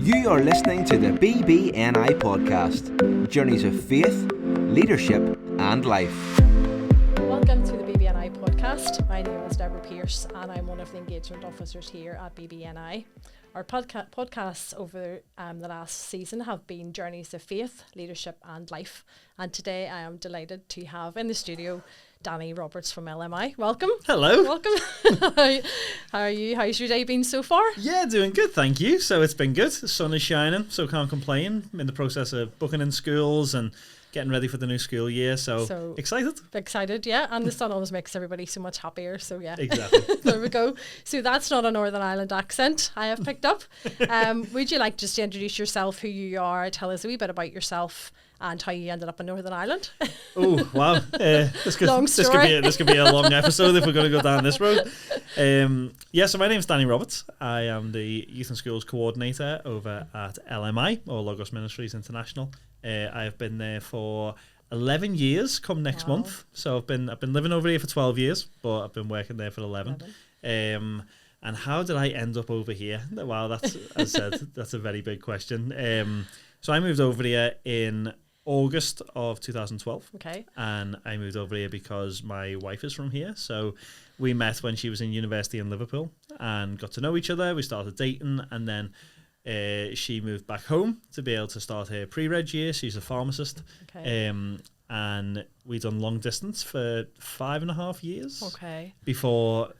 You are listening to the BBNI Podcast, Journeys of Faith, Leadership and Life. Welcome to the BBNI Podcast. My name is Deborah Pearce and I'm one of the engagement officers here at BBNI. Our podcasts over the last season have been Journeys of Faith, Leadership and Life. And today I am delighted to have in the studio Danny Roberts from LMI. Welcome. Hello. Welcome. How are you? How's your day been so far? Yeah, doing good, thank you. So it's been good. The sun is shining, so can't complain. I'm in the process of booking in schools and getting ready for the new school year, so excited. Excited, yeah. And the sun always makes everybody so much happier, so yeah. Exactly. There we go. So that's not a Northern Ireland accent I have picked up. Would you like just to introduce yourself, who you are, tell us a wee bit about yourself and how you ended up in Northern Ireland? Oh, wow. This could be a long episode if we're going to go down this road. So my name's Danny Roberts. I am the Youth and Schools Coordinator over at LMI, or Logos Ministries International. I have been there for 11 years come next month. So I've been living over here for 12 years, but I've been working there for 11. And how did I end up over here? Well, that's, as I said, that's a very big question. So I moved over here in August of 2012. Okay. And I moved over here because my wife is from here. So we met when she was in university in Liverpool and got to know each other. We started dating, and then she moved back home to be able to start her pre-reg year. She's a pharmacist. Okay. And we done long distance for 5.5 years. Okay. Before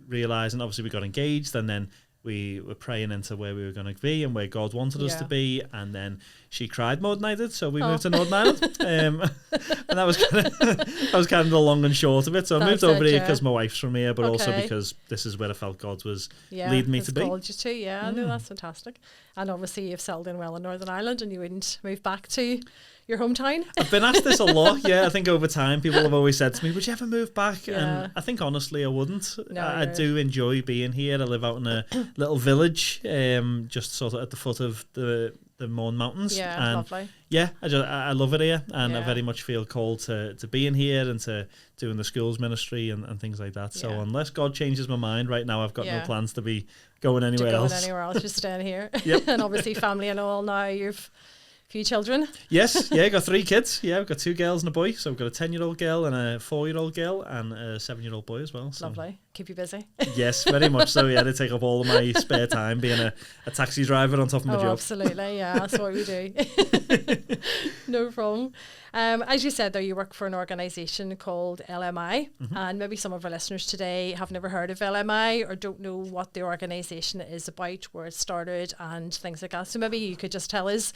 realising, obviously we got engaged, and then we were praying into where we were going to be and where God wanted us to be, and then she cried more than I did, so we moved to Northern Ireland, and that was kind of the long and short of it. So I moved over here because my wife's from here, but also because this is where I felt God was leading me to be. Called you to, no, that's fantastic. And obviously you've settled in well in Northern Ireland, and you wouldn't move back to your hometown. I've been asked this a lot. I think over time people have always said to me, would you ever move back? And I think honestly I wouldn't. I do enjoy being here. I live out in a little village, just sort of at the foot of the Mourne Mountains. Yeah, lovely. Yeah, I love it here, and I very much feel called to being here and to doing the schools ministry and things like that. So unless God changes my mind right now, I've got no plans to be going anywhere else. Just staying here. Yep. And obviously family and all now. You've few children? Yes, got 3 kids. We've got 2 girls and a boy. So we've got a 10-year-old girl and a 4-year-old girl and a 7-year-old boy as well. So. Lovely. Keep you busy. Yes, very much so. They take up all of my spare time being a taxi driver on top of my job. Absolutely. Yeah, that's what we do. No problem. As you said, though, you work for an organisation called LMI, and maybe some of our listeners today have never heard of LMI or don't know what the organisation is about, where it started and things like that. So maybe you could just tell us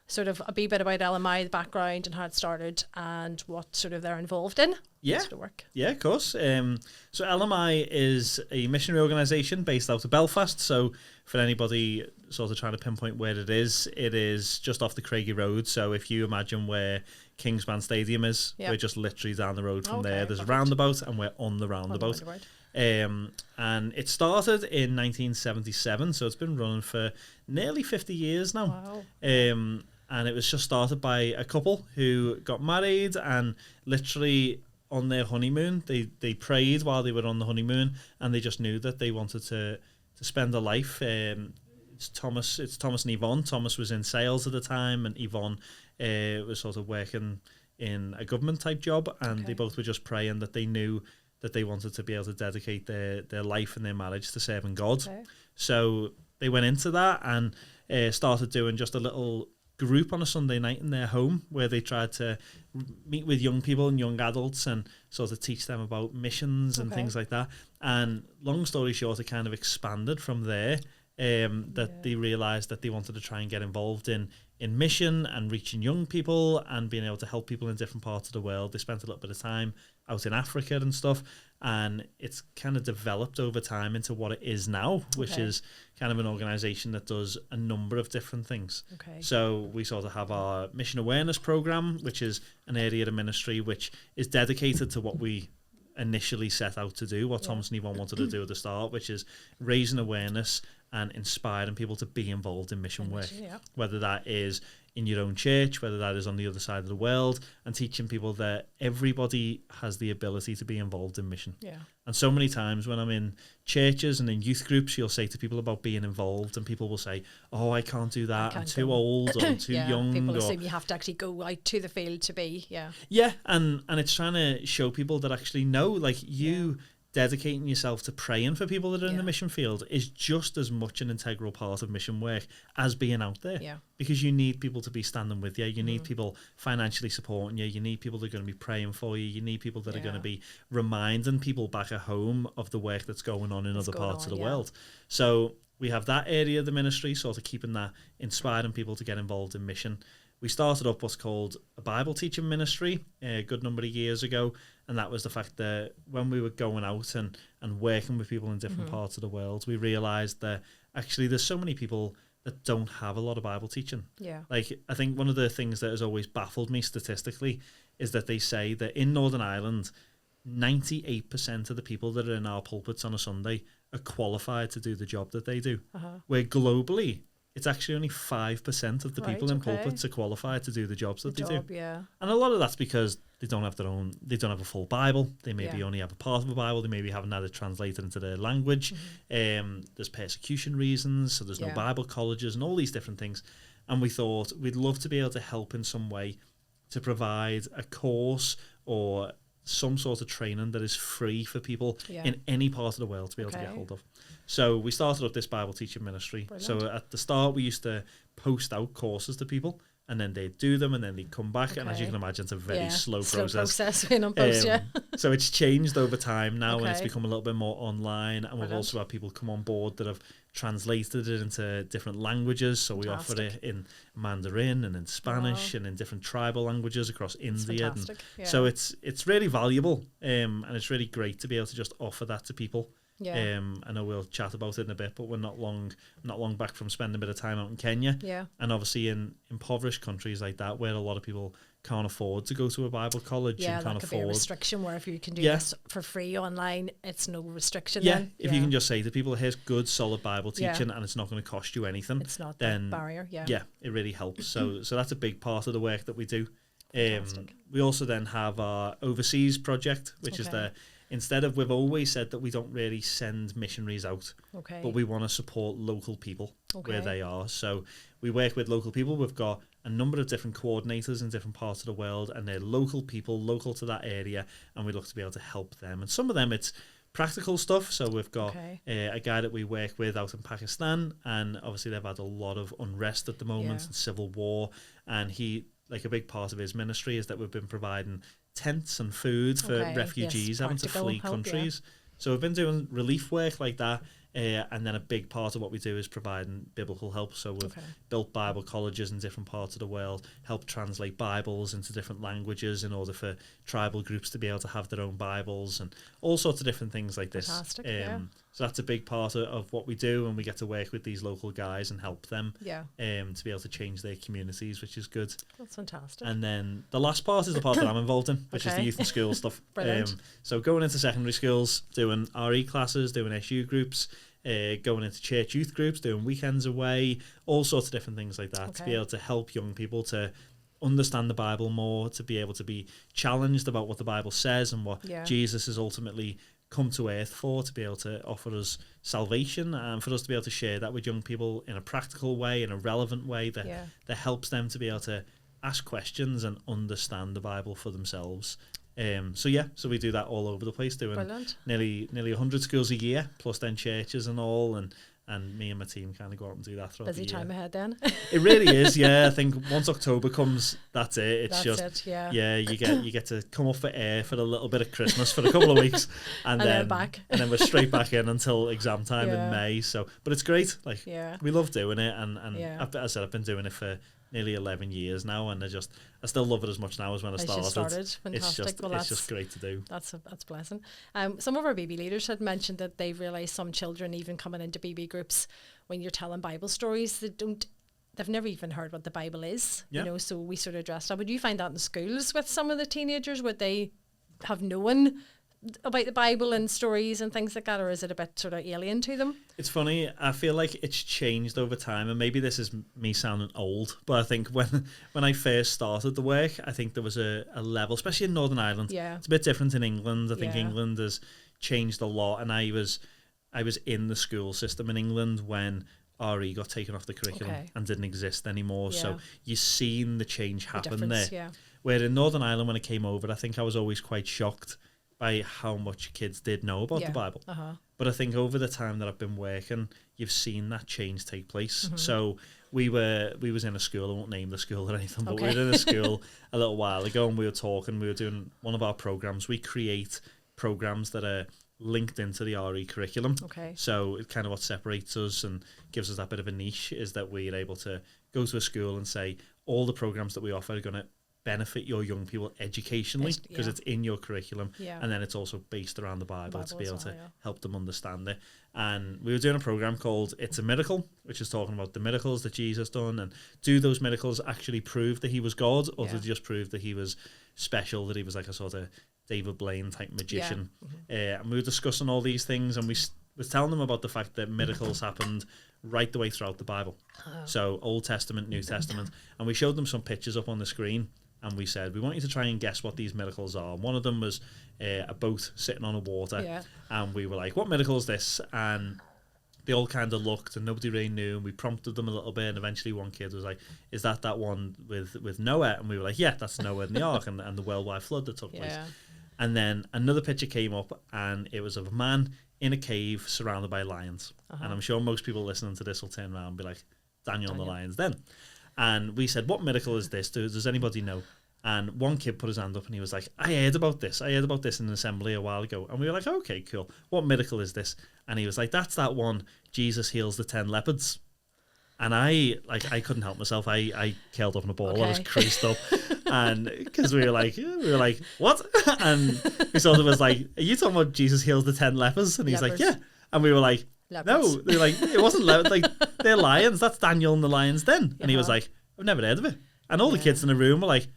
sort of a wee bit about LMI, the background and how it started and what sort of they're involved in. Yeah, sort of work. Yeah, of course. So LMI is a missionary organisation based out of Belfast. So for anybody sort of trying to pinpoint where it is just off the Craigie Road. So if you imagine where Kingspan Stadium is, we're just literally down the road from there. There's a roundabout and we're on the roundabout. And it started in 1977, so it's been running for nearly 50 years now. Wow. And it was just started by a couple who got married, and literally on their honeymoon, they prayed while they were on the honeymoon, and they just knew that they wanted to spend a life. It's Thomas and Yvonne. Thomas was in sales at the time, and Yvonne was sort of working in a government type job, and they both were just praying that they knew that they wanted to be able to dedicate their life and their marriage to serving God. Okay. So they went into that and started doing just a little group on a Sunday night in their home where they tried to meet with young people and young adults and sort of teach them about missions and things like that. And long story short, it kind of expanded from there, that they realised that they wanted to try and get involved in mission and reaching young people and being able to help people in different parts of the world. They spent a little bit of time out in Africa and stuff, and it's kind of developed over time into what it is now, which is kind of an organisation that does a number of different things. So we sort of have our mission awareness program, which is an area of ministry which is dedicated to what we initially set out to do, what Thomas and Yvonne wanted to do at the start, which is raising awareness and inspiring people to be involved in mission work, yeah. whether that is in your own church, whether that is on the other side of the world, and teaching people that everybody has the ability to be involved in mission. Yeah. And so many times when I'm in churches and in youth groups, you'll say to people about being involved, and people will say, oh, I can't do that, I'm too old, or I'm too young. People assume you have to actually go out to the field to be, Yeah, and it's trying to show people that actually no, like you dedicating yourself to praying for people that are in the mission field is just as much an integral part of mission work as being out there. Yeah. Because you need people to be standing with you. You need people financially supporting you. You need people that are going to be praying for you. You need people that are going to be reminding people back at home of the work that's going on in other parts of the world. So we have that area of the ministry, sort of keeping that, inspiring people to get involved in mission. We started up what's called a Bible teaching ministry a good number of years ago, and that was the fact that when we were going out and working with people in different parts of the world, we realised that actually there's so many people that don't have a lot of Bible teaching. Yeah. Like, I think one of the things that has always baffled me statistically is that they say that in Northern Ireland, 98% of the people that are in our pulpits on a Sunday are qualified to do the job that they do. Where globally, it's actually only 5% of the people in pulpits are qualified to do the jobs that they do. Yeah. And a lot of that's because they don't have a full Bible. They maybe only have a part of a Bible. They maybe haven't had it translated into their language. There's persecution reasons, so there's no Bible colleges and all these different things. And we thought we'd love to be able to help in some way to provide a course or some sort of training that is free for people in any part of the world to be able to get hold of. So we started up this Bible teaching ministry. Brilliant. So at the start, we used to post out courses to people, and then they'd do them, and then they'd come back. And as you can imagine, it's a very slow process. So it's changed over time now, and it's become a little bit more online. And we've also had people come on board that have translated it into different languages. So we offer it in Mandarin and in Spanish and in different tribal languages across India. So it's really valuable, and it's really great to be able to just offer that to people. I know we'll chat about it in a bit, but we're not long back from spending a bit of time out in Kenya. And obviously in impoverished countries like that, where a lot of people can't afford to go to a Bible college and can't afford. Be a restriction where if you can do this for free online, it's no restriction. If you can just say to people, here's good solid Bible teaching and it's not going to cost you anything, it's not then that barrier. It really helps. So that's a big part of the work that we do. We also then have our overseas project, which is we've always said that we don't really send missionaries out, but we want to support local people where they are. So we work with local people. We've got a number of different coordinators in different parts of the world, and they're local people, local to that area, and we look to be able to help them. And some of them, it's practical stuff. So we've got a guy that we work with out in Pakistan, and obviously they've had a lot of unrest at the moment and civil war, and a big part of his ministry is that we've been providing tents and food for refugees having to flee countries. So we've been doing relief work like that. And then a big part of what we do is providing biblical help. So we've built Bible colleges in different parts of the world, helped translate Bibles into different languages in order for tribal groups to be able to have their own Bibles and all sorts of different things like this. So that's a big part of what we do, and we get to work with these local guys and help them to be able to change their communities, which is good. That's fantastic. And then the last part is the part that I'm involved in, which is the youth and school stuff. So going into secondary schools, doing RE classes, doing SU groups, going into church youth groups, doing weekends away, all sorts of different things like that, to be able to help young people to understand the Bible more, to be able to be challenged about what the Bible says and what Jesus has ultimately come to earth for, to be able to offer us salvation, and for us to be able to share that with young people in a practical way, in a relevant way that helps them to be able to ask questions and understand the Bible for themselves. So we do that all over the place, doing nearly 100 schools a year, plus then churches and all, and me and my team kind of go out and do that throughout the year. Busy time ahead then. It really is, I think once October comes, that's it. You get to come up for air for a little bit of Christmas for a couple of weeks, and then back, and then we're straight back in until exam time in May. So, but it's great. We love doing it, and as I said, I've been doing it for nearly 11 years now, and I still love it as much now as when I started. Fantastic. It's just great to do. That's blessing. Some of our BB leaders had mentioned that they've realised some children, even coming into BB groups, when you're telling Bible stories, they've never even heard what the Bible is. So we sort of addressed that. Would you find that in schools with some of the teenagers? Would they have known about the Bible and stories and things like that, or is it a bit sort of alien to them? It's funny. I feel like it's changed over time, and maybe this is me sounding old, but I think when I first started the work, I think there was a level, especially in Northern Ireland. Yeah. It's a bit different in England. I think England has changed a lot, and I was in the school system in England when RE got taken off the curriculum and didn't exist anymore. Yeah. So you've seen the change happen there. Yeah. Where in Northern Ireland, when I came over, I think I was always quite shocked by how much kids did know about the Bible. But I think over the time that I've been working, you've seen that change take place. So we was in a school, I won't name the school or anything, but we were in a school a little while ago, and we were doing one of our programs. We create programs that are linked into the RE curriculum. So it kind of what separates us and gives us that bit of a niche is that we're able to go to a school and say all the programs that we offer are going to benefit your young people educationally because it's in your curriculum, and then it's also based around the Bible to be able to help them understand it. And we were doing a program called It's a Miracle, which is talking about the miracles that Jesus done, and do those miracles actually prove that he was God, or did they just prove that he was special, that he was like a sort of David Blaine type magician? And we were discussing all these things, and we was telling them about the fact that miracles happened right the way throughout the Bible. So Old Testament, New Testament, and we showed them some pictures up on the screen. And we said, we want you to try and guess what these miracles are. And one of them was a boat sitting on the water. And we were like, what miracle is this? And they all kind of looked and nobody really knew. And we prompted them a little bit. And eventually one kid was like, is that one with Noah? And we were like, yeah, that's Noah and the ark and the worldwide flood that took place. And then another picture came up and it was of a man in a cave surrounded by lions. And I'm sure most people listening to this will turn around and be like, Daniel and the lions then. And we said, what miracle is this? Does anybody know? And one kid put his hand up and he was like, I heard about this in an assembly a while ago. And we were like, okay, cool. What miracle is this? And he was like, that's that one, Jesus heals the 10 leopards. And I couldn't help myself. I curled up in a ball. I was creased up. And because we were like, what? And he sort of was like, are you talking about Jesus heals the 10 lepers? And he's like, yeah. And we were like, leopards. No, they're like, it wasn't leopards. Like, they're lions. That's Daniel and the lions then. And he was like, I've never heard of it. And all the kids in the room were like,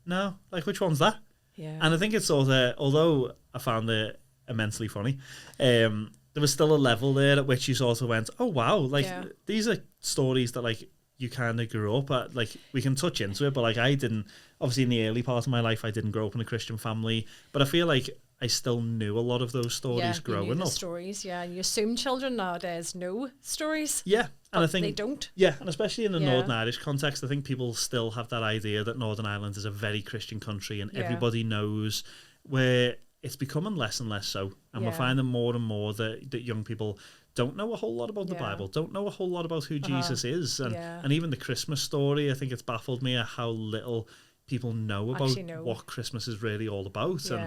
no, like, which one's that? And I think it's sort of, although I found it immensely funny, there was still a level there at which you sort of went, oh, wow, like, these are stories that, like, you kind of grew up at. Like, we can touch into it, but, like, I didn't, obviously in the early part of my life, I didn't grow up in a Christian family, but I feel like I still knew a lot of those stories growing up. The stories, and you assume children nowadays know stories. And I think they don't. And especially in the Northern Irish context, I think people still have that idea that Northern Ireland is a very Christian country and everybody knows, where it's becoming less and less so. And we're finding more and more that young people don't know a whole lot about the Bible, don't know a whole lot about who Jesus is. And even the Christmas story, I think it's baffled me at how little people know about what Christmas is really all about. So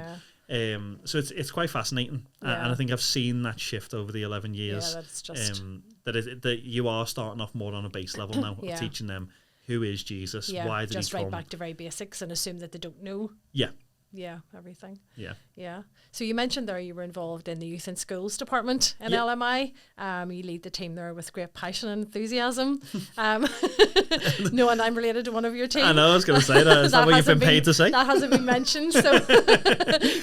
it's quite fascinating, and I think I've seen that shift over the 11 years. That's just that you are starting off more on a base level now, of teaching them who is Jesus, why did he come. Just right back to very basics and assume that they don't know. Everything. So you mentioned there you were involved in the Youth and Schools Department in LMI. You lead the team there with great passion and enthusiasm. No, and I'm related to one of your team. I know, I was going to say that. Is that what you've been paid to say? That hasn't been mentioned, so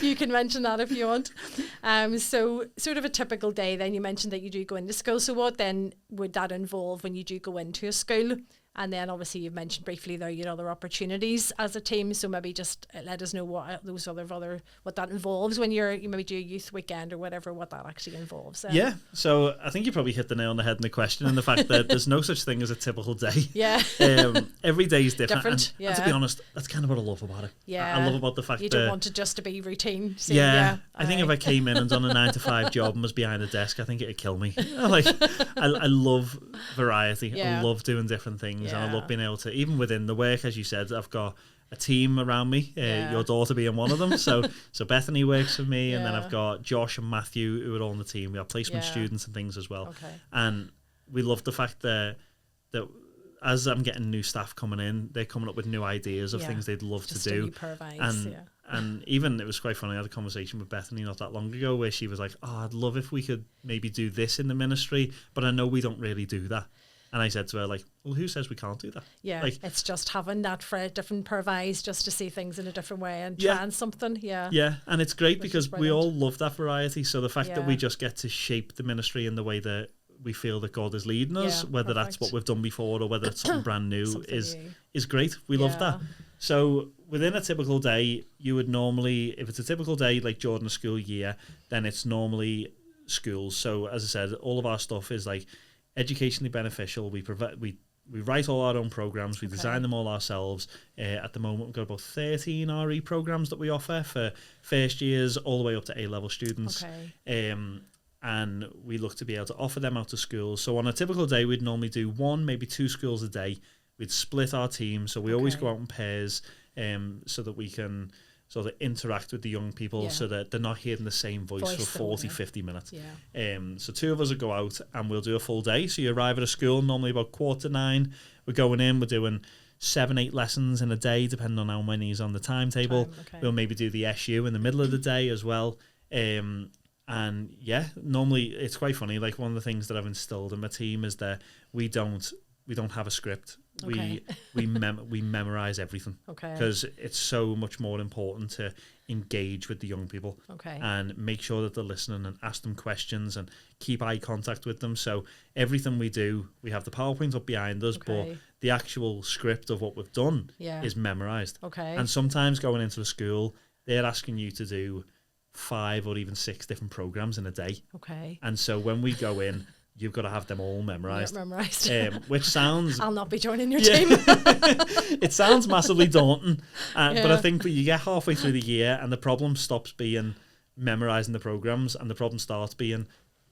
you can mention that if you want. So sort of a typical day then, you mentioned that you do go into school. So what then would that involve when you do go into a school? And then obviously you've mentioned briefly there you had other opportunities as a team, so maybe just let us know what those other what that involves when you maybe do a youth weekend or whatever, what that actually involves. So I think you probably hit the nail on the head in the question, and the fact that there's no such thing as a typical day. Every day is different. And to be honest, that's kind of what I love about it. I love about the fact that you don't want it just to be routine. So I think if I came in and done a 9-to-5 job and was behind a desk, I think it'd kill me. I love variety. I love doing different things. And I love being able to, even within the work, as you said, I've got a team around me, your daughter being one of them. So Bethany works with me, and then I've got Josh and Matthew who are all on the team. We have placement students and things as well. And we love the fact that as I'm getting new staff coming in, they're coming up with new ideas of things they'd love to do. And even it was quite funny. I had a conversation with Bethany not that long ago where she was like, "Oh, I'd love if we could maybe do this in the ministry, but I know we don't really do that." And I said to her, like, well, who says we can't do that? Yeah, like, it's just having that for a different pair of eyes just to see things in a different way and Yeah. trying something. Yeah. Yeah, and it's great Which is because we brilliant. all love that variety. So the fact that we Yeah. just get to shape the ministry in the way that we feel that God is leading us, Yeah, whether that's perfect. what we've done before or whether it's something brand new, Something is new. is great. We love that. Yeah. So within a typical day, you would normally, if it's a typical day like during the school year, then it's normally schools. So as I said, all of our stuff is like educationally beneficial. We write all our own programs. We design them all ourselves. At the moment, we've got about 13 RE programs that we offer for first years all the way up to A-level students. Okay. And we look to be able to offer them out to schools. So on a typical day, we'd normally do 1, maybe 2 schools a day. We'd split our team. So we always go out in pairs so that we can sort of interact with the young people so that they're not hearing the same voice for 40, 50 minutes. Yeah. So 2 of us will go out and we'll do a full day. So you arrive at a school normally about 8:45. We're going in, we're doing 7-8 lessons in a day, depending on how many is on the timetable. We'll maybe do the SU in the middle of the day as well. And yeah, normally it's quite funny. Like one of the things that I've instilled in my team is that we don't have a script. Okay. We memorize everything. Okay. Because it's so much more important to engage with the young people. Okay. And make sure that they're listening and ask them questions and keep eye contact with them. So everything we do, we have the PowerPoint up behind us, but the actual script of what we've done is memorized. Okay. And sometimes going into a school, they're asking you to do 5 or even 6 different programs in a day. Okay. And so when we go in, you've got to have them all memorized. Which sounds... I'll not be joining your team. It sounds massively daunting. But I think that you get halfway through the year and the problem stops being memorizing the programs and the problem starts being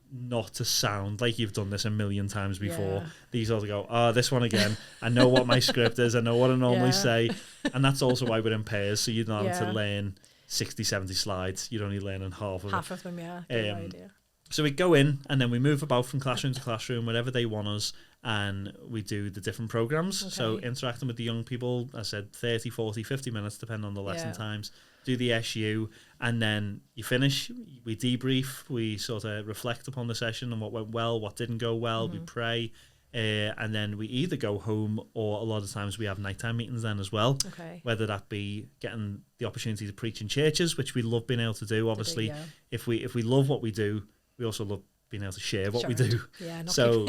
not to sound like you've done this a million times before. These all go, this one again. I know what my script is. I know what I normally say. And that's also why we're in pairs. So you're not having to learn 60, 70 slides. You're only learning half of it. Half of them, yeah. Good idea. So we go in and then we move about from classroom to classroom, wherever they want us, and we do the different programs. Okay. So interacting with the young people, I said 30, 40, 50 minutes, depending on the lesson times. Do the SU, and then you finish, we debrief, we sort of reflect upon the session and what went well, what didn't go well, we pray, and then we either go home or a lot of times we have nighttime meetings then as well. Okay. Whether that be getting the opportunity to preach in churches, which we love being able to do, obviously. If we love what we do, we also love being able to share what we do. Yeah, so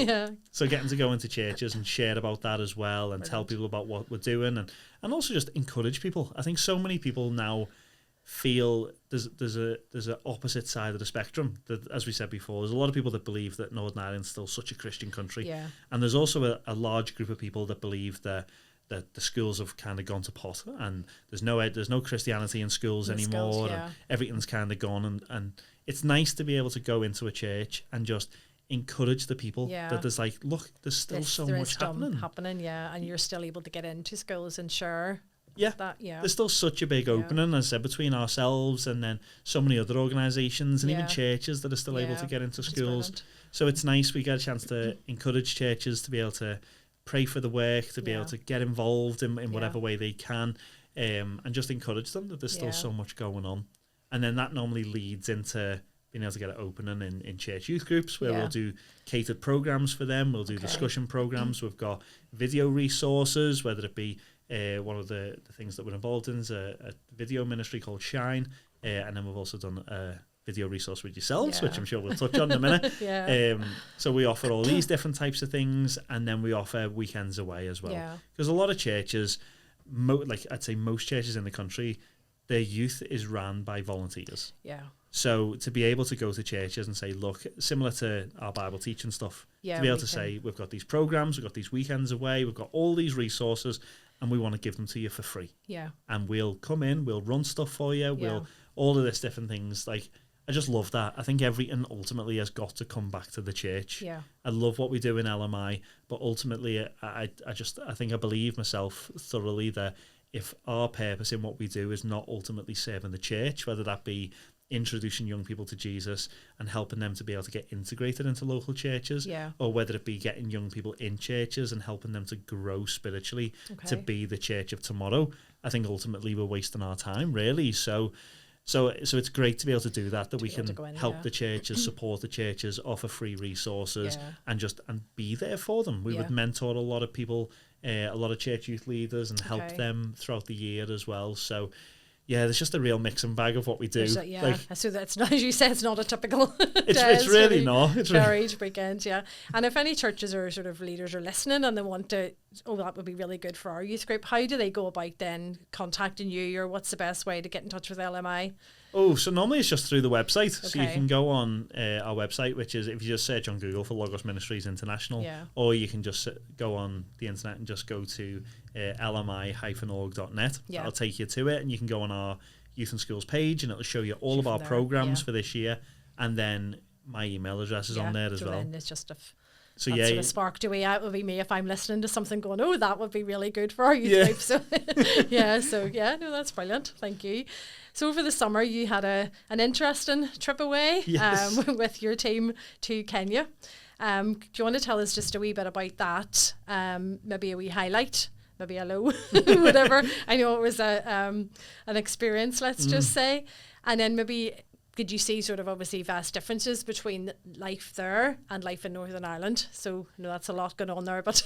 getting to go into churches and share about that as well and tell people about what we're doing and also just encourage people. I think so many people now feel there's an opposite side of the spectrum. That, as we said before, there's a lot of people that believe that Northern Ireland's still such a Christian country. Yeah. And there's also a large group of people that believe that the schools have kind of gone to pot and there's no Christianity in schools anymore. And everything's kind of gone and it's nice to be able to go into a church and just encourage the people that there's like, look, there's still so much happening, and you're still able to get into schools and share that. There's still such a big opening, as I said, between ourselves and then so many other organisations and even churches that are still able to get into schools. So it's nice we get a chance to encourage churches to be able to pray for the work, to be able to get involved in whatever way they can, and just encourage them that there's still so much going on. And then that normally leads into being able to get it opening in church youth groups where we'll do catered programs for them. We'll do discussion programs. We've got video resources, whether it be one of the things that we're involved in is a video ministry called Shine. And then we've also done a video resource with yourselves, which I'm sure we'll touch on in a minute. So we offer all these different types of things, and then we offer weekends away as well. Because a lot of churches, like I'd say most churches in the country, their youth is run by volunteers. So to be able to go to churches and say, look, similar to our Bible teaching stuff, to be able to say, we've got these programs, we've got these weekends away, we've got all these resources, and we want to give them to you for free. And we'll come in, we'll run stuff for you, we'll all of this different things. Like, I just love that. I think everything ultimately has got to come back to the church. I love what we do in LMI, but ultimately I think I believe myself thoroughly that if our purpose in what we do is not ultimately serving the church, whether that be introducing young people to Jesus and helping them to be able to get integrated into local churches, or whether it be getting young people in churches and helping them to grow spiritually to be the church of tomorrow, I think ultimately we're wasting our time, really. So So it's great to be able to do that we can help the yeah. churches, support the churches, offer free resources, yeah. and be there for them. We Yeah. would mentor a lot of people, a lot of church youth leaders, and help Okay. them throughout the year as well. So yeah, there's just a real mix and bag of what we do. So that's not, as you say, it's not a typical it's really not. It's varied weekend, yeah. And if any churches or sort of leaders are listening and they want to, that would be really good for our youth group, how do they go about then contacting you, or what's the best way to get in touch with LMI? Oh, so normally it's just through the website. Okay. So you can go on our website, which is, if you just search on Google for Logos Ministries International, Yeah. or you can just go on the internet and just go to lmi-org.net. Yeah. That'll take you to it, and you can go on our Youth and Schools page, and it'll show you all of our there, programs yeah. for this year, and then my email address is on there as so well. Then it's just So that yeah, sort of sparked away out will be me if I'm listening to something going, oh, that would be really good for our youth Yeah. group. So no, that's brilliant. Thank you. So over the summer you had an interesting trip away Yes. with your team to Kenya. Do you want to tell us just a wee bit about that? Maybe a wee highlight, maybe a low, whatever. I know it was an experience, let's just say. And then maybe, did you see sort of obviously vast differences between life there and life in Northern Ireland? So, that's a lot going on there, but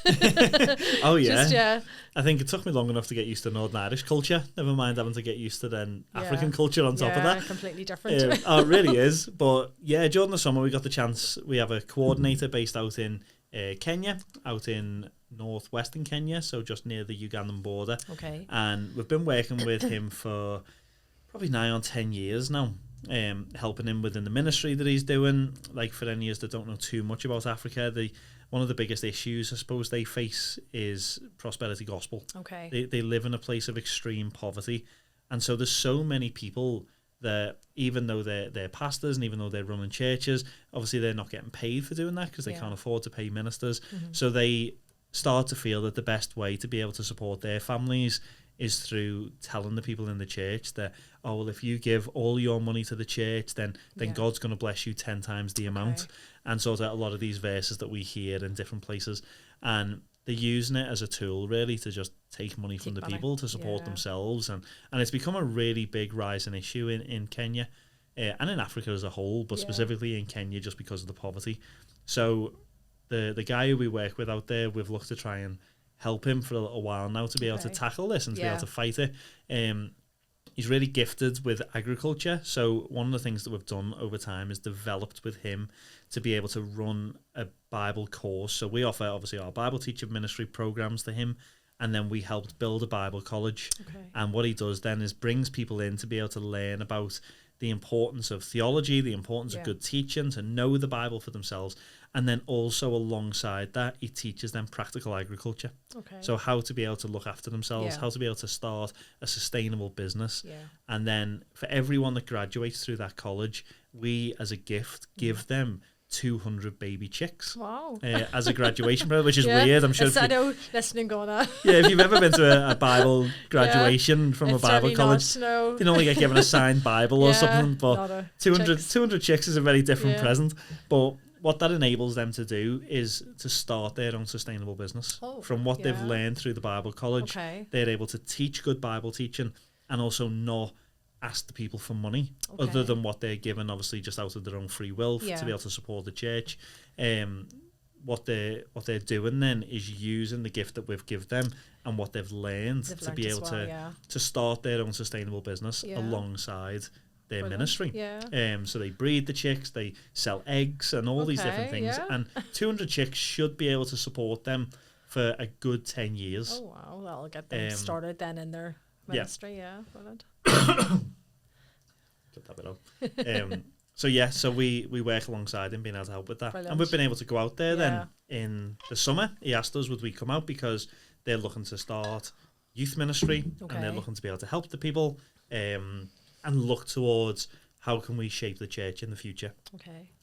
oh yeah. just, yeah. I think it took me long enough to get used to Northern Irish culture. Never mind having to get used to then African culture on top of that. Completely different. It really is. But yeah, during the summer we got the chance. We have a coordinator based out in Kenya, out in northwestern Kenya, so just near the Ugandan border. Okay. And we've been working with him for probably nigh on 10 years now. Helping him within the ministry that he's doing. Like, for any of us that don't know too much about Africa, one of the biggest issues I suppose they face is prosperity gospel. Okay. They live in a place of extreme poverty, and so there's so many people that, even though they're pastors and even though they're running churches, obviously they're not getting paid for doing that because they can't afford to pay ministers. So they start to feel that the best way to be able to support their families is through telling the people in the church that, oh, well, if you give all your money to the church, then God's going to bless you 10 times the amount. And sort of a lot of these verses that we hear in different places, and they're using it as a tool really to just take money from the people to support themselves. And it's become a really big rising issue in Kenya and in Africa as a whole, but specifically in Kenya just because of the poverty. So the guy who we work with out there, we've looked to try and help him for a little while now to be able to tackle this and to be able to fight it. He's really gifted with agriculture, so one of the things that we've done over time is developed with him to be able to run a Bible course. So we offer obviously our Bible teacher ministry programs to him, and then we helped build a Bible college. And what he does then is brings people in to be able to learn about the importance of theology, the importance of good teaching, to know the Bible for themselves. And then also alongside that, he teaches them practical agriculture. So how to be able to look after themselves, how to be able to start a sustainable business. And then for everyone that graduates through that college, we as a gift give them 200 baby chicks. Wow. As a graduation present, which is weird. I'm sure. I know, listening going on. If you've ever been to a Bible graduation from a Bible college, no. you normally get given a signed Bible or something. But 200 chicks is a very different present. But what that enables them to do is to start their own sustainable business. From what they've learned through the Bible college, they're able to teach good Bible teaching and also not ask the people for money other than what they're given, obviously just out of their own free will to be able to support the church. What they're doing then is using the gift that we've given them and what they've learned to be able to start their own sustainable business alongside their ministry. So they breed the chicks, they sell eggs and all these different things, and 200 chicks should be able to support them for a good 10 years. Oh wow, that'll get them started then in their ministry. Brilliant. Get that bit out. So we work alongside him, being able to help with that. Brilliant. And we've been able to go out there then in the summer. He asked us would we come out because they're looking to start youth ministry and they're looking to be able to help the people and look towards how can we shape the church in the future.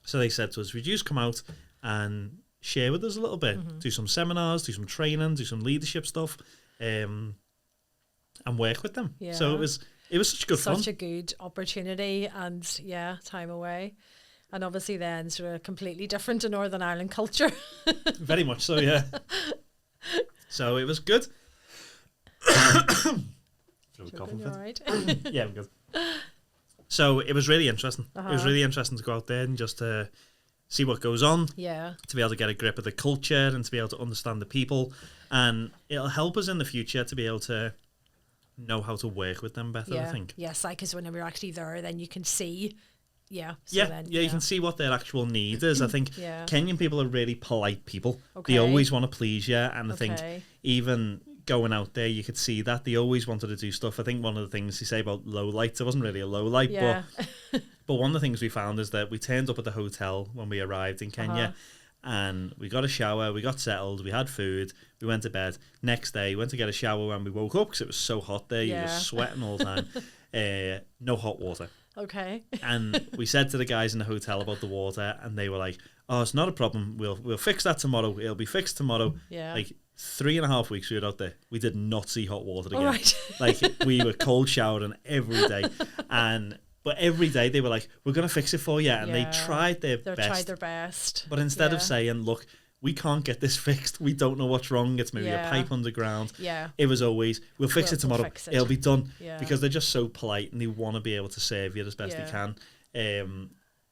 So they said to us, would you just come out and share with us a little bit, do some seminars, do some training, do some leadership stuff, and work with them. So it was such good fun. Such a good opportunity and time away. And obviously then sort of completely different to Northern Ireland culture. Very much so, yeah. So it was good. All right. Yeah, I'm good. So it was really interesting. It was really interesting to go out there and just to see what goes on. Yeah. To be able to get a grip of the culture and to be able to understand the people. And it'll help us in the future to be able to know how to work with them better, I think. Yes, because whenever you're actually there, then you can see. Yeah. So You can see what their actual need is. I think Kenyan people are really polite people. Okay. They always want to please you. And I think even going out there, you could see that they always wanted to do stuff. I think one of the things you say about low lights, it wasn't really a low light, but one of the things we found is that we turned up at the hotel when we arrived in Kenya, and we got a shower, we got settled, we had food, we went to bed. Next day, went to get a shower when we woke up because it was so hot there. You were sweating all the time. No hot water. Okay. And we said to the guys in the hotel about the water, and they were like, "Oh, it's not a problem. We'll fix that tomorrow. It'll be fixed tomorrow." Yeah. Like 3.5 weeks we were out there, we did not see hot water again. Right. Like we were cold showering every day, but every day they were like, "We're gonna fix it for you," and they tried their best. But instead of saying, "Look, we can't get this fixed. We don't know what's wrong. It's maybe a pipe underground." Yeah. It was always, "We'll fix it tomorrow. It'll be done." Yeah. Because they're just so polite and they want to be able to serve you as best they can.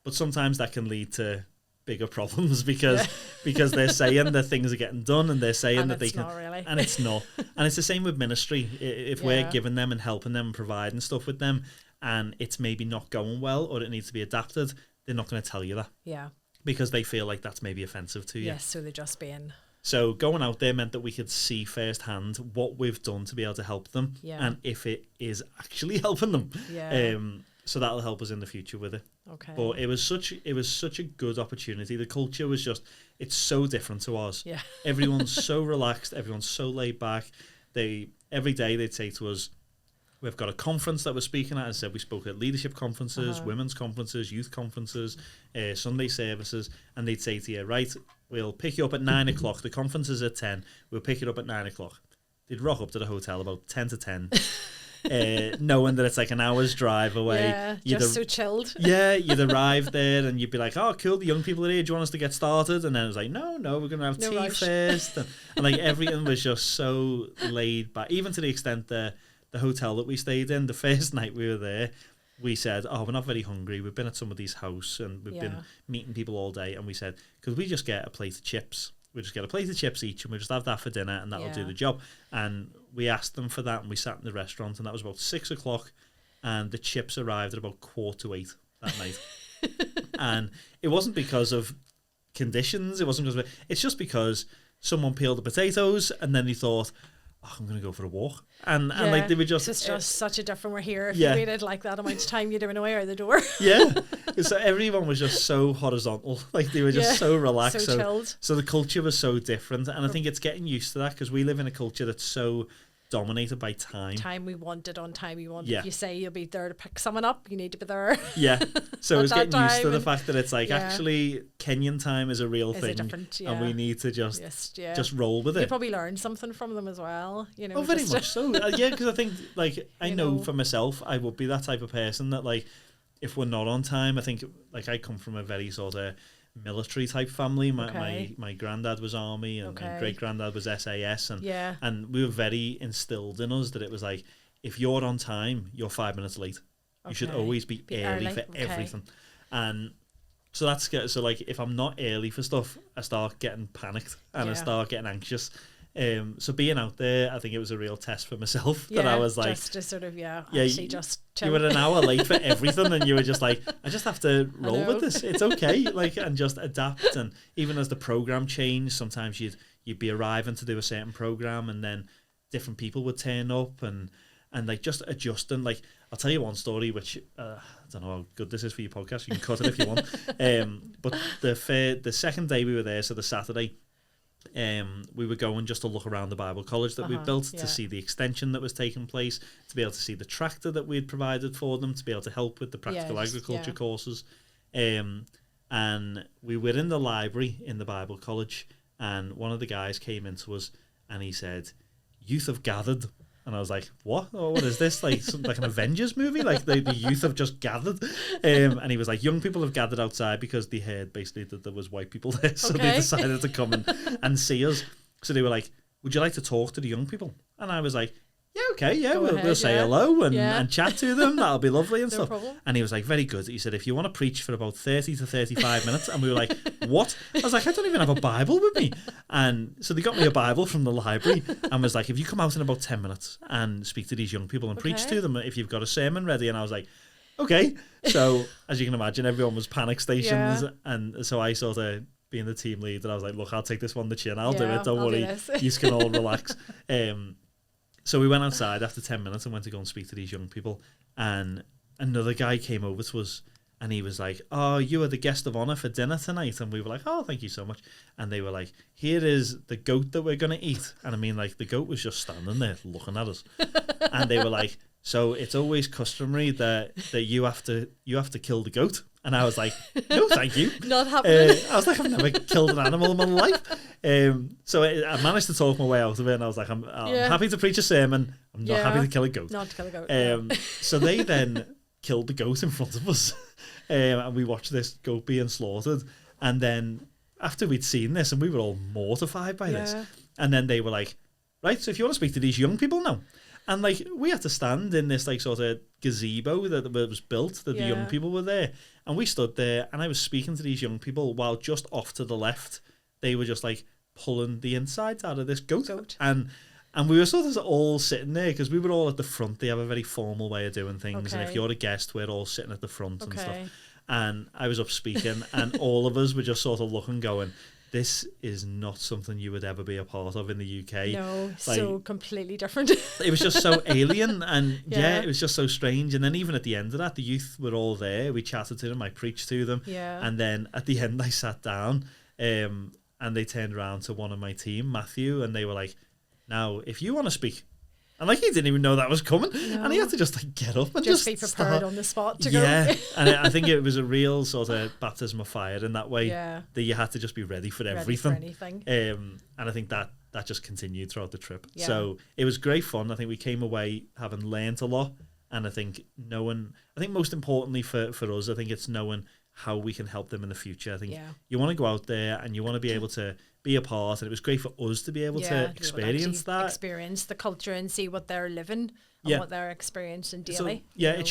But sometimes that can lead to bigger problems because they're saying that things are getting done and they're saying and that they can, really. and it's not. And it's the same with ministry. If we're giving them and helping them and providing stuff with them, and it's maybe not going well or it needs to be adapted, they're not going to tell you that. Yeah. Because they feel like that's maybe offensive to you. Yes, so they're just being... So going out there meant that we could see firsthand what we've done to be able to help them, and if it is actually helping them. Yeah. So that'll help us in the future with it. Okay. But it was such a good opportunity. The culture was just, it's so different to ours. Yeah. Everyone's so relaxed. Everyone's so laid back. Every day they'd say to us, "We've got a conference that we're speaking at." I said we spoke at leadership conferences, women's conferences, youth conferences, Sunday services, and they'd say to you, "Right, we'll pick you up at 9 o'clock. The conference is at 10. We'll pick you up at 9 o'clock." They'd rock up to the hotel about 10 to 10, knowing that it's like an hour's drive away. Yeah, just so chilled. Yeah, you'd arrive there and you'd be like, "Oh, cool, the young people are here. Do you want us to get started?" And then it was like, no, we're going to have tea rush. first. And like everything was just so laid back, even to the extent that the hotel that we stayed in, the first night we were there, we said, "Oh, we're not very hungry. We've been at somebody's house and we've been meeting people all day." And we said, "Could we just get a plate of chips? We just get a plate of chips each and we just have that for dinner and that'll do the job." And we asked them for that and we sat in the restaurant and that was about 6 o'clock and the chips arrived at about 7:45 that night. And it wasn't because of conditions. It wasn't because of it. It's just because someone peeled the potatoes and then they thought, "Oh, I'm going to go for a walk." And like they were just... It's just such a different... We're here. If you waited like that amount of time, you'd have been away out the door. Yeah. So everyone was just so horizontal. Like they were just so relaxed. So chilled. So the culture was so different. And I think it's getting used to that because we live in a culture that's so dominated by time. Time we want it on time we want it. If you say you'll be there to pick someone up, you need to be there. Yeah. So it's getting used to the and fact that it's like actually Kenyan time is a real thing. Different, and we need to just roll with it. You probably learn something from them as well. You know. Oh, very much so. Yeah, because I think like I know for myself, I would be that type of person that like if we're not on time, I think like I come from a very sort of military type family. My granddad was army and great granddad was SAS and we were very instilled in us that it was like if you're on time you're 5 minutes late. You should always be early for everything. And so that's so like if I'm not early for stuff I start getting panicked and I start getting anxious. So being out there, I think it was a real test for myself that I was like, just to sort of actually just chill. You were an hour late for everything, and you were just like, I just have to roll with this. It's okay, like, and just adapt. And even as the program changed, sometimes you'd be arriving to do a certain program, and then different people would turn up, and like just adjusting. Like I'll tell you one story, which I don't know how good this is for your podcast. You can cut it if you want. But the second day we were there, so the Saturday. We were going just to look around the Bible college that we built to see the extension that was taking place, to be able to see the tractor that we'd provided for them, to be able to help with the practical agriculture courses. And we were in the library in the Bible college, and one of the guys came into us and he said, "Youth have gathered." And I was like, "What? Oh, what is this? Like like an Avengers movie? Like the youth have just gathered?" And he was like, "Young people have gathered outside because they heard basically that there was white people there, so they decided to come and see us." So they were like, "Would you like to talk to the young people?" And I was like, yeah, okay, yeah, Go we'll ahead, say yeah. hello and, Yeah. and chat to them. That'll be lovely and No stuff. problem. And he was like, very good. He said, if you want to preach for about 30 to 35 minutes. And we were like, what? I was like, I don't even have a Bible with me. And so they got me a Bible from the library and was like, if you come out in about 10 minutes and speak to these young people and preach to them if you've got a sermon ready. And I was like, okay. So as you can imagine, everyone was panic stations. Yeah. And so I sort of, being the team leader, I was like, look, I'll take this one on the chin. I'll do Yeah, it. Don't I'll do worry. this. You can all relax. So we went outside after 10 minutes and went to go and speak to these young people. And another guy came over to us and he was like, oh, you are the guest of honor for dinner tonight. And we were like, oh, thank you so much. And they were like, here is the goat that we're going to eat. And I mean, like, the goat was just standing there looking at us. And they were like, so it's always customary that you have to kill the goat. And I was like, no, thank you. Not happening. I was like, I've never killed an animal in my life. So I managed to talk my way out of it. And I was like, I'm happy to preach a sermon. I'm not happy to kill a goat. Not to kill a goat. So they then killed the goat in front of us. And we watched this goat being slaughtered. And then after we'd seen this, and we were all mortified by this. And then they were like, right, so if you want to speak to these young people now. And like, we had to stand in this like sort of gazebo that was built, that the young people were there. And we stood there and I was speaking to these young people while just off to the left, they were just like pulling the insides out of this goat. And we were sort of all sitting there because we were all at the front. They have a very formal way of doing things. And if you're a guest, we're all sitting at the front and stuff. And I was up speaking and all of us were just sort of looking, going, this is not something you would ever be a part of in the UK. No, like, so completely different. It was just so alien and it was just so strange. And then even at the end of that, the youth were all there. We chatted to them, I preached to them. And then at the end I sat down and they turned around to one of my team, Matthew, and they were like, now, if you want to speak. And like he didn't even know that was coming. No. And he had to just like get up and just be prepared on the spot to go. And I think it was a real sort of baptism of fire in that way, that you had to just be ready for everything. And I think that just continued throughout the trip. So it was great fun. I think we came away having learned a lot. And I think most importantly for us, I think it's knowing how we can help them in the future. I think you want to go out there and you want to be able to be a part, and it was great for us to be able to experience the culture and see what they're living and what they're experiencing daily. So, it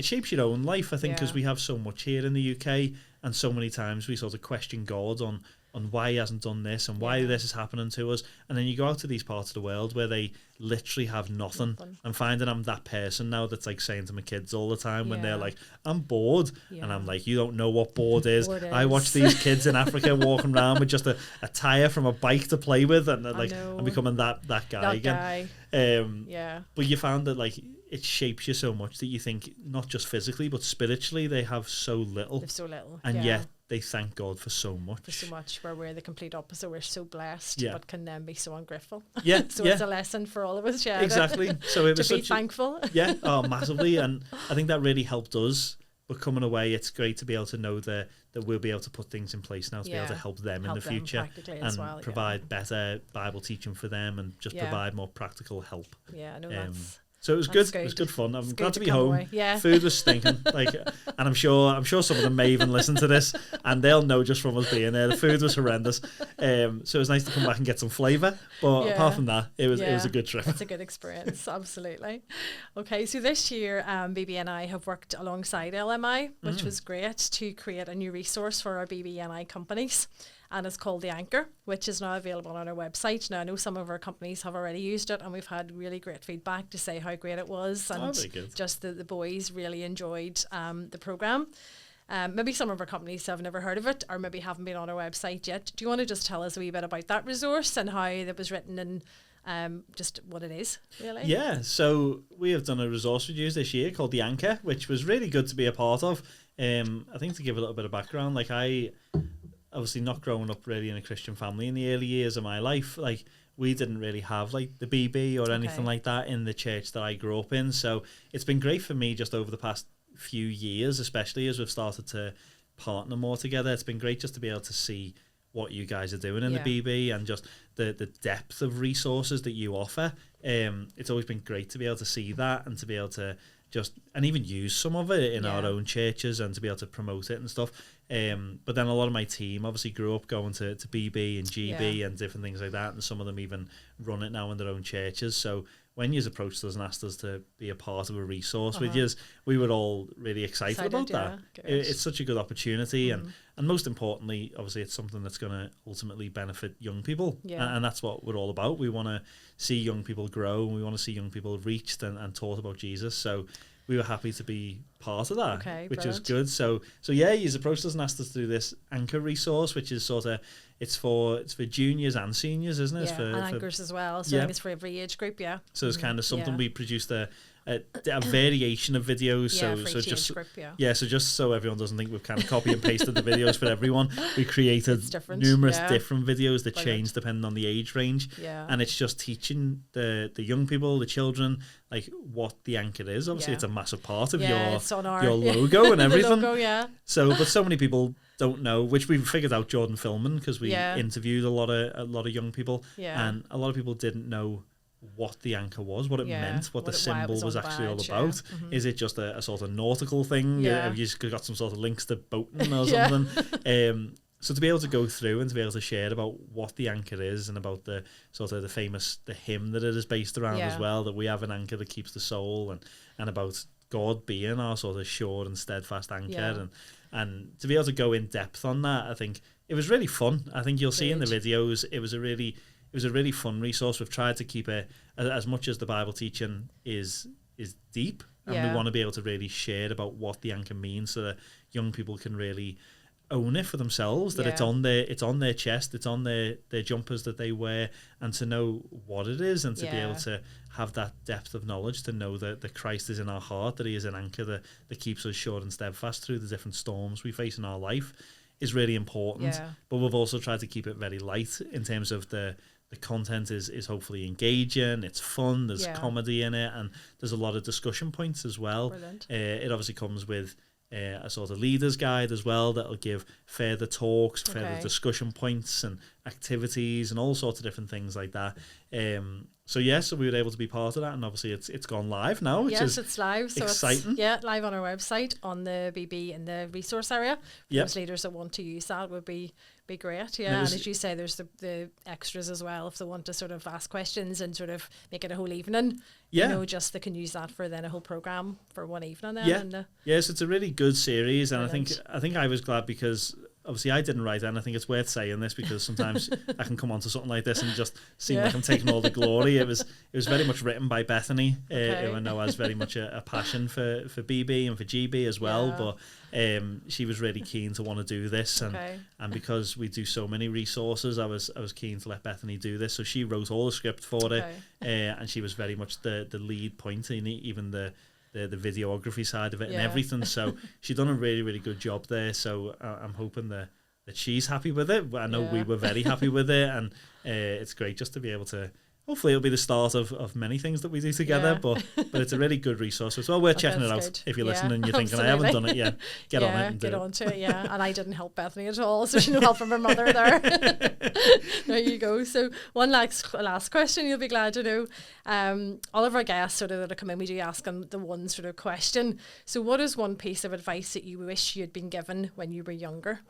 shapes your own life, I think, because we have so much here in the UK, and so many times we sort of question God on why he hasn't done this and why this is happening to us. And then you go out to these parts of the world where they literally have nothing. I'm finding I'm that person now that's like saying to my kids all the time when they're like, I'm bored. And I'm like, you don't know what bored is. I watch these kids in Africa walking around with just a tire from a bike to play with, and like I'm becoming that guy again. But you found that like it shapes you so much that you think not just physically but spiritually they have so little. They've so little. And yet they thank God for so much. Where we're the complete opposite. We're so blessed, but can then be so ungrateful. It's a lesson for all of us, exactly. So it was to be thankful. Massively. And I think that really helped us. But coming away, it's great to be able to know that we'll be able to put things in place now to be able to help them in the future and provide better Bible teaching for them and just provide more practical help. So it was good. It was good fun. I'm glad to be home. Food was stinking. And I'm sure some of them may even listen to this and they'll know just from us being there. The food was horrendous. So it was nice to come back and get some flavour. But apart from that, it was a good trip. It's a good experience, absolutely. Okay, so this year BBNI have worked alongside LMI, which was great, to create a new resource for our BBNI companies. And it's called The Anchor, which is now available on our website. Now, I know some of our companies have already used it, and we've had really great feedback to say how great it was. And just the boys really enjoyed the programme. Maybe some of our companies have never heard of it or maybe haven't been on our website yet. Do you want to just tell us a wee bit about that resource and how it was written and just what it is, really? Yeah, so we have done a resource review this year called The Anchor, which was really good to be a part of. I think to give a little bit of background, like obviously not growing up really in a Christian family in the early years of my life, like we didn't really have like the BB or anything like that in the church that I grew up in. So it's been great for me just over the past few years, especially as we've started to partner more together. It's been great just to be able to see what you guys are doing in the BB and just the depth of resources that you offer. It's always been great to be able to see that and to be able to and even use some of it in our own churches and to be able to promote it and stuff. But then a lot of my team obviously grew up going to BB and GB and different things like that, and some of them even run it now in their own churches. So when you approached us and asked us to be a part of a resource with you, we were all really excited about that. It's such a good opportunity, and most importantly, obviously, it's something that's going to ultimately benefit young people, and that's what we're all about. We want to see young people grow, and we want to see young people reached and taught about Jesus. So we were happy to be part of that, which is good. So yeah, he's approached us and asked us to do this Anchor resource, which is sort of it's for juniors and seniors, isn't it? Yeah, and anchors as well. So I think it's for every age group. Yeah. So it's kind of something we produced a variation of videos. For just age group, so just so everyone doesn't think we've kind of copy and pasted the videos for everyone, we created numerous different videos that change depending on the age range. Yeah. And it's just teaching the young people, the children, like what the anchor is. Obviously, it's a massive part of your logo and everything. But so many people don't know, which we figured out Jordan filming, because we interviewed a lot of young people, and a lot of people didn't know what the anchor was, what it meant, what the symbol was actually all about. Is it just a sort of nautical thing? Have you just got some sort of links to boating or something? So to be able to go through and to be able to share about what the anchor is, and about the sort of the hymn that it is based around as well, that we have an anchor that keeps the soul, and about God being our sort of sure and steadfast anchor, and to be able to go in depth on that, I think it was really fun. I think you'll see in the videos, it was a really fun resource. We've tried to keep it as much as the Bible teaching is deep, and we want to be able to really share about what the anchor means, so that young people can really own it for themselves, that it's on their chest, it's on their jumpers that they wear, and to know what it is, and to be able to have that depth of knowledge, to know that Christ is in our heart, that he is an anchor that keeps us sure and steadfast through the different storms we face in our life, is really important. But we've also tried to keep it very light in terms of the content is hopefully engaging, it's fun, there's comedy in it, and there's a lot of discussion points as well. It obviously comes with a sort of leader's guide as well, that'll give further talks, further discussion points and activities and all sorts of different things like that. So we were able to be part of that, and obviously it's gone live now, which is it's live. So exciting. It's live on our website on the BB in the resource area. Those leaders that want to use that would be great. And as you say, there's the extras as well, if they want to sort of ask questions and sort of make it a whole evening. Just they can use that for then a whole program for one evening then. Yes, it's a really good series, and I think I was glad, because obviously I didn't write it, and I think it's worth saying this, because sometimes I can come onto something like this and just seem like I'm taking all the glory. It was very much written by Bethany, who I know has very much a passion for BB and for GB as well, but she was really keen to want to do this, and because we do so many resources, I was keen to let Bethany do this. So she wrote all the script for it, and she was very much the lead point in even the videography side of it and everything. So she's done a really, really good job there. So I'm hoping that she's happy with it. I know we were very happy with it, and it's great just to be able to. Hopefully it'll be the start of many things that we do together, but it's a really good resource. It's well worth checking it out. Good. If you're listening and you're thinking, I haven't done it yet, get on it and get onto it. And I didn't help Bethany at all, so she no help from her mother there. There you go. So one last question, you'll be glad to know. All of our guests sort of that come in, we do ask them the one sort of question. So what is one piece of advice that you wish you had been given when you were younger?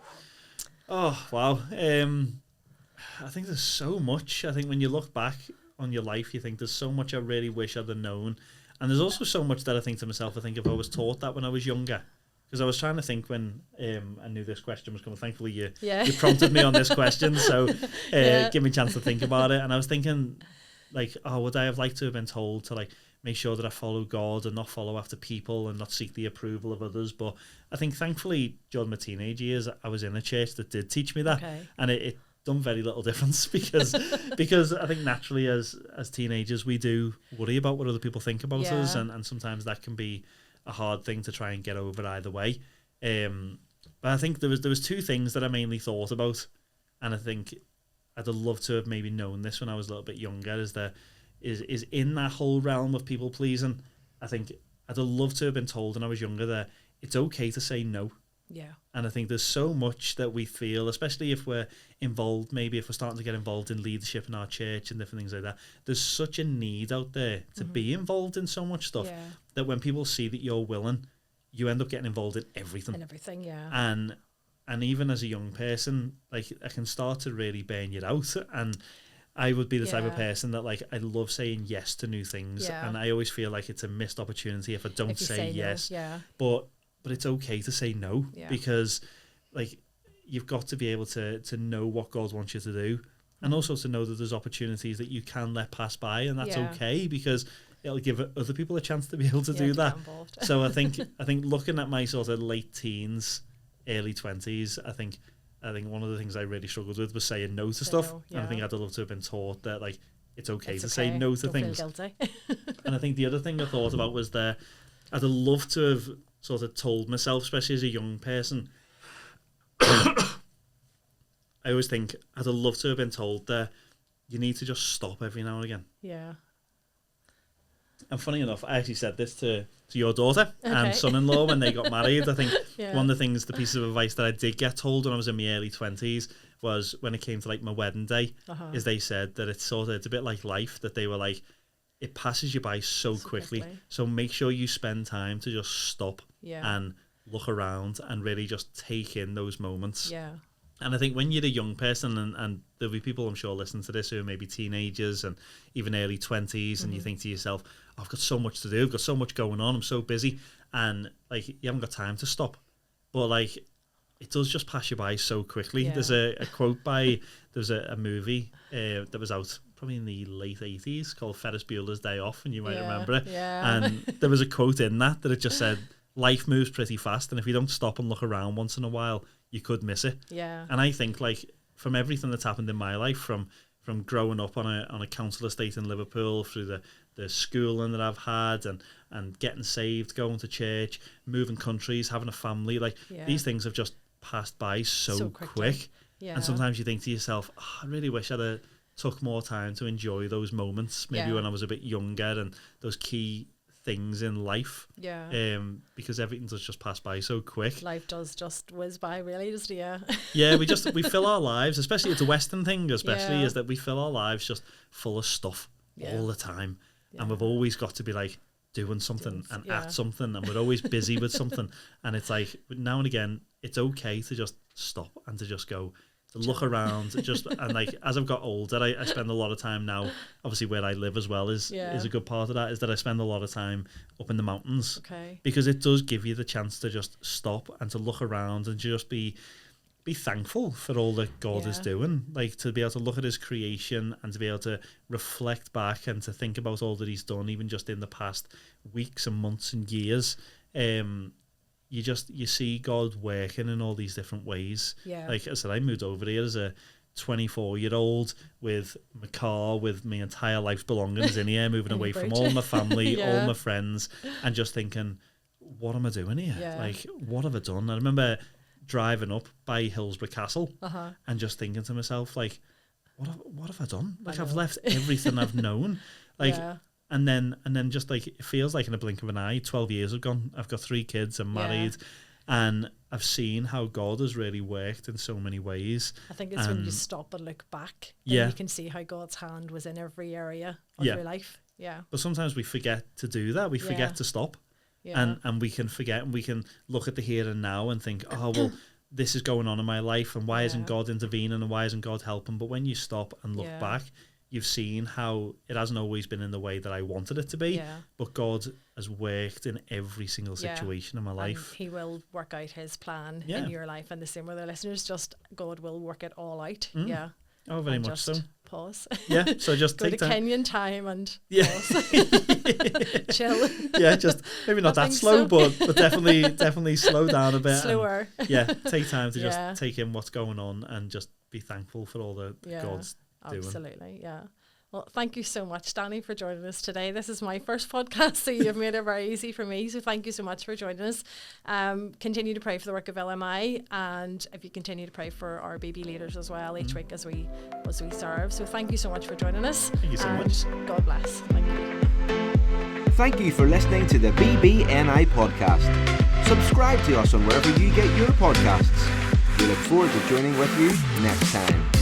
Oh, wow. I think there's so much. I think when you look back on your life, you think there's so much I really wish I'd have known, and there's also so much that I think to myself, I think if I was taught that when I was younger, because I was trying to think when I knew this question was coming. Thankfully you prompted me on this question, so give me a chance to think about it. And I was thinking, like, would I have liked to have been told to make sure that I follow God and not follow after people and not seek the approval of others? But I think thankfully during my teenage years I was in a church that did teach me that, and it done very little difference, because I think naturally as teenagers we do worry about what other people think about us, and sometimes that can be a hard thing to try and get over either way. But I think there was two things that I mainly thought about, and I think I'd have loved to have maybe known this when I was a little bit younger, is in that whole realm of people pleasing. I think I'd have loved to have been told when I was younger that it's okay to say no. And I think there's so much that we feel, especially if we're involved, maybe if we're starting to get involved in leadership in our church and different things like that, there's such a need out there to be involved in so much stuff that when people see that you're willing, you end up getting involved in everything. And And even as a young person, like, I can start to really burn you out. And I would be the type of person that, like, I love saying yes to new things. Yeah. And I always feel like it's a missed opportunity if I don't say yes. No. Yeah. But it's okay to say no, because, like, you've got to be able to know what God wants you to do, and also to know that there's opportunities that you can let pass by, and that's okay, because it'll give other people a chance to be able to do that. So I think looking at my sort of late teens, early 20s, I think one of the things I really struggled with was saying no to stuff. And I think I'd love to have been taught that, like, it's okay to say no to things. Feel guilty. And I think the other thing I thought about was that I'd have loved to have sort of told myself, especially as a young person, I always think I'd have loved to have been told that you need to just stop every now and again. Yeah. And funny enough, I actually said this to your daughter and son-in-law when they got married. I think one of the pieces of advice that I did get told when I was in my early 20s was, when it came to, like, my wedding day, is they said that it's a bit like life, that they were like, it passes you by so quickly. So make sure you spend time to just stop and look around and really just take in those moments. Yeah. And I think when you're a young person, and there'll be people, I'm sure, listening to this who are maybe teenagers and even early 20s, and you think to yourself, oh, I've got so much to do, I've got so much going on, I'm so busy, and, like, you haven't got time to stop. But, like, it does just pass you by so quickly. There's a quote by, there's a movie that was out probably in the late 80s called Ferris Bueller's Day Off, and you might remember it. Yeah. And there was a quote in that it just said, life moves pretty fast, and if you don't stop and look around once in a while, you could miss it. Yeah. And I think, like, from everything that's happened in my life, from growing up on a council estate in Liverpool, through the schooling that I've had, and getting saved, going to church, moving countries, having a family, like, these things have just passed by so quick. Yeah. And sometimes you think to yourself, oh, I really wish I'd took more time to enjoy those moments, maybe when I was a bit younger, and those key things in life, because everything does just pass by so quick. Life does just whiz by, really, doesn't it? we fill our lives, especially, it's a Western thing, especially, is that we fill our lives just full of stuff all the time, and we've always got to be, like, doing something and at something, and we're always busy with something, and it's like, now and again, it's okay to just stop and to just go, to look around, and, like, as I've got older, I spend a lot of time now, obviously where I live as well is a good part of that, is that I spend a lot of time up in the mountains, because it does give you the chance to just stop and to look around and just be thankful for all that God is doing, like, to be able to look at his creation and to be able to reflect back and to think about all that he's done, even just in the past weeks and months and years. You see God working in all these different ways. Yeah. Like I said, I moved over here as a 24-year-old with my car, with my entire life's belongings in here, moving away from all my family, all my friends, and just thinking, what am I doing here? Yeah. Like, what have I done? I remember driving up by Hillsborough Castle and just thinking to myself, like, what have I done? Like, I've left everything I've known. Like, and then just, like, it feels like in a blink of an eye, 12 years have gone. I've got 3 kids, I'm married, and I've seen how God has really worked in so many ways. I think it's when you stop and look back, then you can see how God's hand was in every area of your life. Yeah. But sometimes we forget to do that. We forget to stop. Yeah. And we can forget, and we can look at the here and now and think, oh, well, this is going on in my life, and why isn't God intervening, and why isn't God helping? But when you stop and look back, you've seen how it hasn't always been in the way that I wanted it to be, but God has worked in every single situation in my life. And he will work out his plan in your life, and the same with the listeners, just God will work it all out. Yeah. Oh, very much so. Pause. Yeah, so just go take to Kenyan time and pause. Chill. Yeah, just maybe not that slow, but definitely slow down a bit. Slower. And, take time to just take in what's going on and just be thankful for all that God's doing. Absolutely, yeah. Well, thank you so much, Danny, for joining us today. This is my first podcast, so you've made it very easy for me. So thank you so much for joining us. Continue to pray for the work of LMI, and if you continue to pray for our BB leaders as well each week as we serve. So thank you so much for joining us. Thank you so much. God bless. Thank you. Thank you for listening to the BBNI Podcast. Subscribe to us on wherever you get your podcasts. We look forward to joining with you next time.